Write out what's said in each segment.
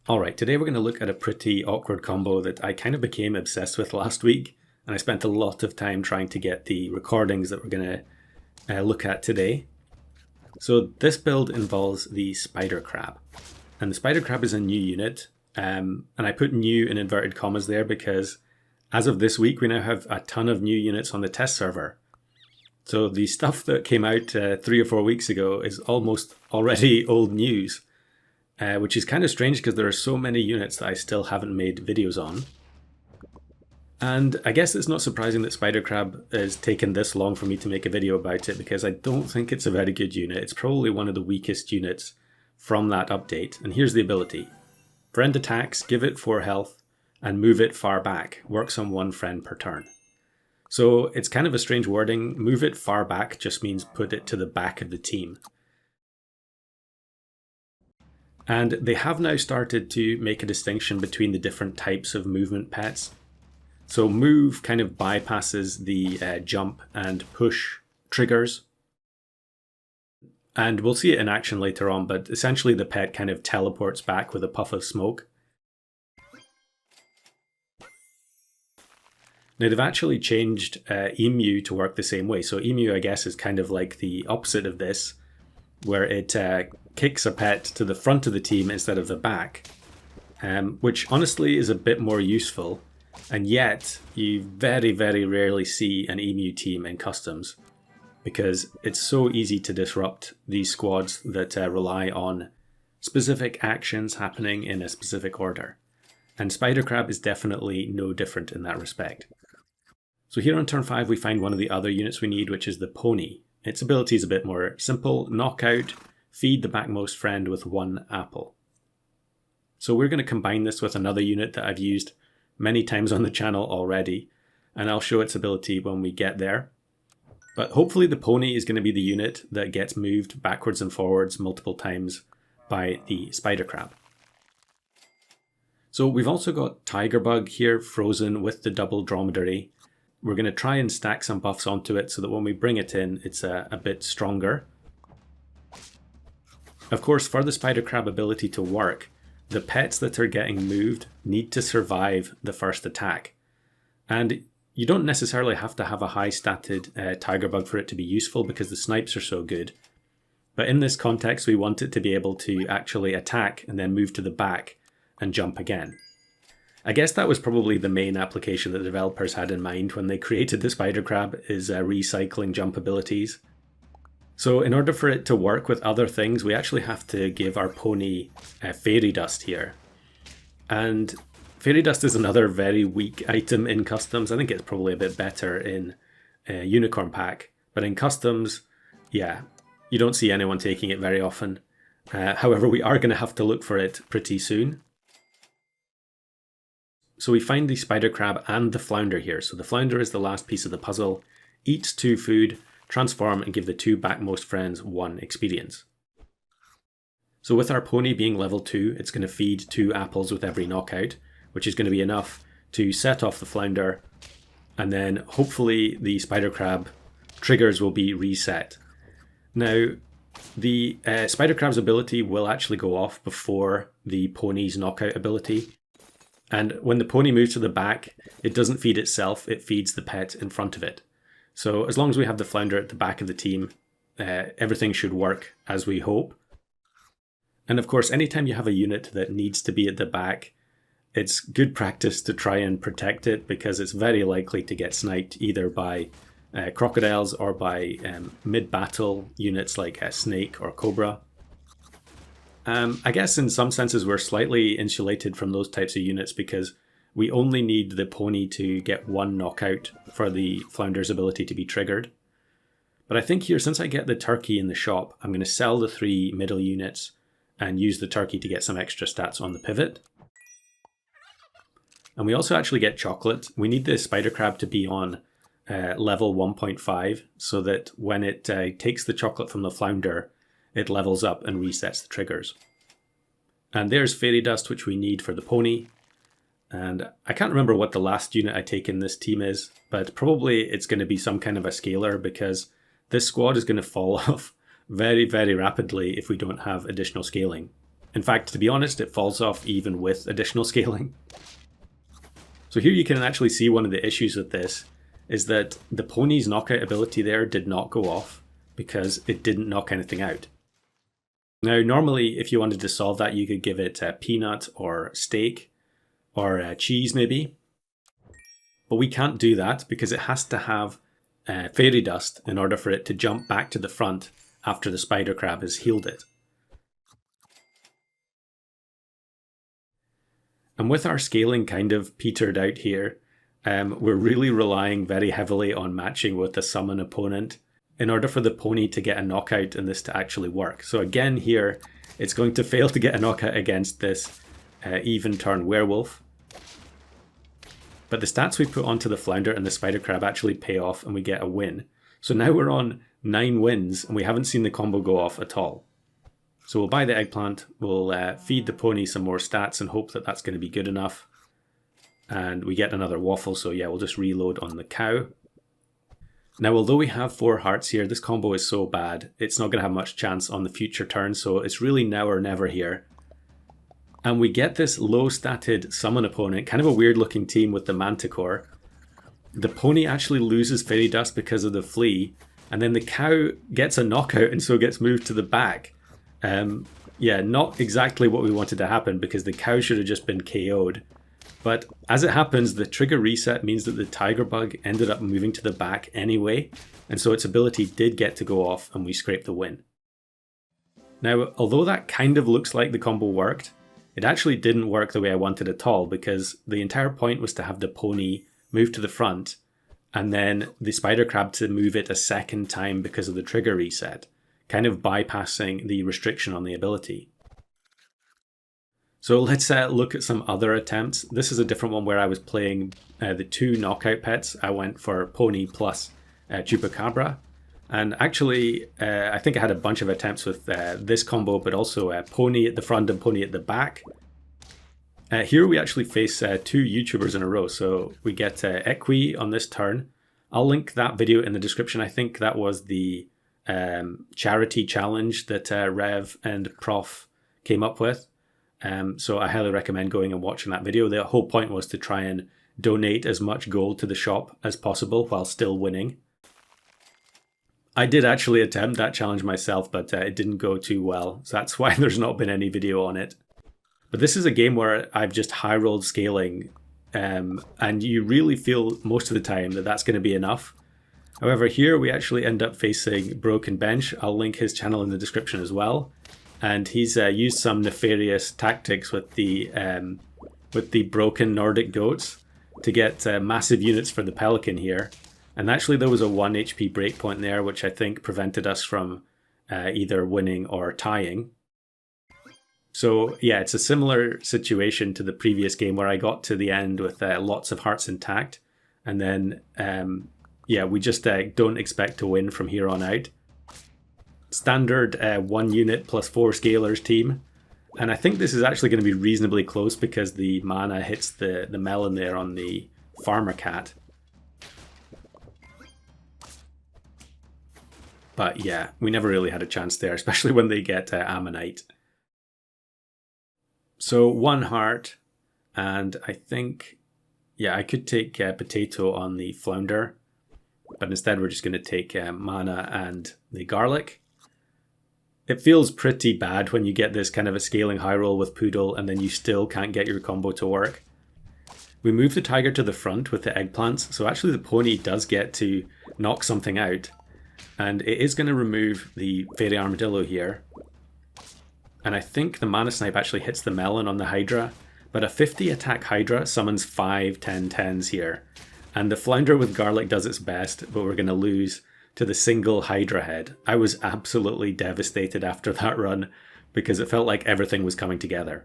Alright, today we're going to look at a pretty awkward combo that I kind of became obsessed with last week, and I spent a lot of time trying to get the recordings that we're going to look at today. So this build involves the spider crab, and the spider crab is a new unit, and I put new in inverted commas there because as of this week we now have a ton of new units on the test server. So the stuff that came out 3 or 4 weeks ago is almost already old news. Which is kind of strange because there are so many units that I still haven't made videos on. And I guess it's not surprising that Spider Crab has taken this long for me to make a video about it, because I don't think it's a very good unit. It's probably one of the weakest units from that update. And here's the ability. Friend attacks, give it 4 health, and move it far back. Works on 1 friend per turn. So it's kind of a strange wording. Move it far back just means put it to the back of the team. And they have now started to make a distinction between the different types of movement pets. So move kind of bypasses the jump and push triggers. And we'll see it in action later on, but essentially the pet kind of teleports back with a puff of smoke. Now they've actually changed Emu to work the same way. So Emu, I guess, is kind of like the opposite of this, where it kicks a pet to the front of the team instead of the back, which honestly is a bit more useful, and yet you very, very rarely see an Emu team in customs, because it's so easy to disrupt these squads that rely on specific actions happening in a specific order. And Spider Crab is definitely no different in that respect. So here on turn 5 we find one of the other units we need, which is the Pony. Its ability is a bit more simple. Knockout, feed the backmost friend with 1 apple. So we're going to combine this with another unit that I've used many times on the channel already, and I'll show its ability when we get there. But hopefully the Pony is going to be the unit that gets moved backwards and forwards multiple times by the Spider Crab. So we've also got Tigerbug here frozen with the double dromedary. We're going to try and stack some buffs onto it so that when we bring it in, it's a bit stronger. Of course, for the Spider Crab ability to work, the pets that are getting moved need to survive the first attack. And you don't necessarily have to have a high statted Tigerbug for it to be useful, because the snipes are so good. But in this context, we want it to be able to actually attack and then move to the back and jump again. I guess that was probably the main application that the developers had in mind when they created the Spider Crab, is recycling jump abilities. So in order for it to work with other things, we actually have to give our Pony Fairy Dust here. And Fairy Dust is another very weak item in Customs. I think it's probably a bit better in Unicorn Pack. But in Customs, yeah, you don't see anyone taking it very often. However, we are going to have to look for it pretty soon. So we find the Spider Crab and the Flounder here. So the Flounder is the last piece of the puzzle. Eats 2 food, transform, and give the 2 backmost friends 1 experience. So with our Pony being level 2, it's going to feed 2 apples with every knockout, which is going to be enough to set off the Flounder, and then hopefully the Spider Crab triggers will be reset. Now, the Spider Crab's ability will actually go off before the Pony's knockout ability. And when the Pony moves to the back, it doesn't feed itself, it feeds the pet in front of it. So as long as we have the Flounder at the back of the team, everything should work as we hope. And of course, anytime you have a unit that needs to be at the back, it's good practice to try and protect it, because it's very likely to get sniped either by crocodiles or by mid-battle units like Snake or Cobra. I guess in some senses we're slightly insulated from those types of units, because we only need the Pony to get 1 knockout for the Flounder's ability to be triggered. But I think here, since I get the turkey in the shop, I'm going to sell the 3 middle units and use the turkey to get some extra stats on the pivot. And we also actually get chocolate. We need the Spider Crab to be on level 1.5, so that when it takes the chocolate from the Flounder, it levels up and resets the triggers. And there's Fairy Dust, which we need for the Pony. And I can't remember what the last unit I take in this team is, but probably it's going to be some kind of a scaler, because this squad is going to fall off very, very rapidly if we don't have additional scaling. In fact, to be honest, it falls off even with additional scaling. So here you can actually see one of the issues with this is that the pony's knockout ability there did not go off because it didn't knock anything out. Now, normally, if you wanted to solve that, you could give it a peanut or steak or cheese maybe. But we can't do that because it has to have fairy dust in order for it to jump back to the front after the spider crab has healed it. And with our scaling kind of petered out here, we're really relying very heavily on matching with the summon opponent in order for the pony to get a knockout and this to actually work. So again here, it's going to fail to get a knockout against this even turn werewolf. But the stats we put onto the flounder and the spider crab actually pay off and we get a win. So now we're on 9 wins and we haven't seen the combo go off at all. So we'll buy the eggplant, we'll feed the pony some more stats and hope that that's going to be good enough. And we get another waffle, so yeah, we'll just reload on the cow. Now, although we have 4 hearts here, this combo is so bad, it's not going to have much chance on the future turns, so it's really now or never here. And we get this low-statted summon opponent, kind of a weird-looking team with the Manticore. The pony actually loses fairy dust because of the flea, and then the cow gets a knockout and so gets moved to the back. Yeah, not exactly what we wanted to happen because the cow should have just been KO'd. But as it happens, the trigger reset means that the tiger bug ended up moving to the back anyway, and so its ability did get to go off and we scraped the win. Now, although that kind of looks like the combo worked, it actually didn't work the way I wanted at all because the entire point was to have the pony move to the front and then the spider crab to move it a second time because of the trigger reset, kind of bypassing the restriction on the ability. So let's look at some other attempts. This is a different one where I was playing the 2 knockout pets. I went for pony plus chupacabra. And actually, I think I had a bunch of attempts with this combo, but also pony at the front and pony at the back. Here we actually face 2 YouTubers in a row. So we get Equi on this turn. I'll link that video in the description. I think that was the charity challenge that Rev and Prof came up with. So I highly recommend going and watching that video. The whole point was to try and donate as much gold to the shop as possible while still winning. I did actually attempt that challenge myself, but it didn't go too well. So that's why there's not been any video on it. But this is a game where I've just high rolled scaling and you really feel most of the time that that's going to be enough. However, here we actually end up facing Broken Bench. I'll link his channel in the description as well. And he's used some nefarious tactics with the broken Nordic goats to get massive units for the pelican here. And actually there was a 1 HP breakpoint there, which I think prevented us from either winning or tying. So yeah, it's a similar situation to the previous game where I got to the end with lots of hearts intact. And then, yeah, we just don't expect to win from here on out. Standard 1 unit plus 4 scalers team. And I think this is actually going to be reasonably close because the mana hits the melon there on the farmer cat. But yeah, we never really had a chance there, especially when they get Ammonite. So 1 heart, and I think, yeah, I could take potato on the flounder, but instead we're just going to take mana and the garlic. It feels pretty bad when you get this kind of a scaling high roll with Poodle and then you still can't get your combo to work. We move the tiger to the front with the eggplants, so actually the pony does get to knock something out. And it is going to remove the fairy armadillo here. And I think the mana snipe actually hits the melon on the hydra, but a 50 attack hydra summons 5 10-10s here. And the flounder with garlic does its best, but we're going to lose to the single hydra head. I was absolutely devastated after that run because it felt like everything was coming together.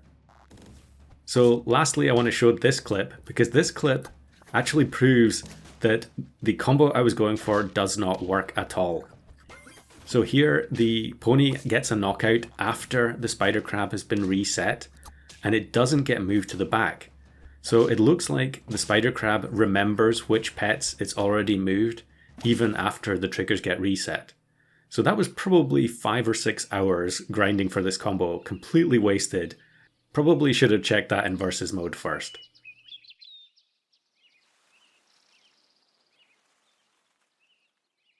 So lastly, I want to show this clip because this clip actually proves that the combo I was going for does not work at all. So here the pony gets a knockout after the spider crab has been reset and it doesn't get moved to the back. So it looks like the spider crab remembers which pets it's already moved even after the triggers get reset. So that was probably 5 or 6 hours grinding for this combo, completely wasted. Probably should have checked that in versus mode first.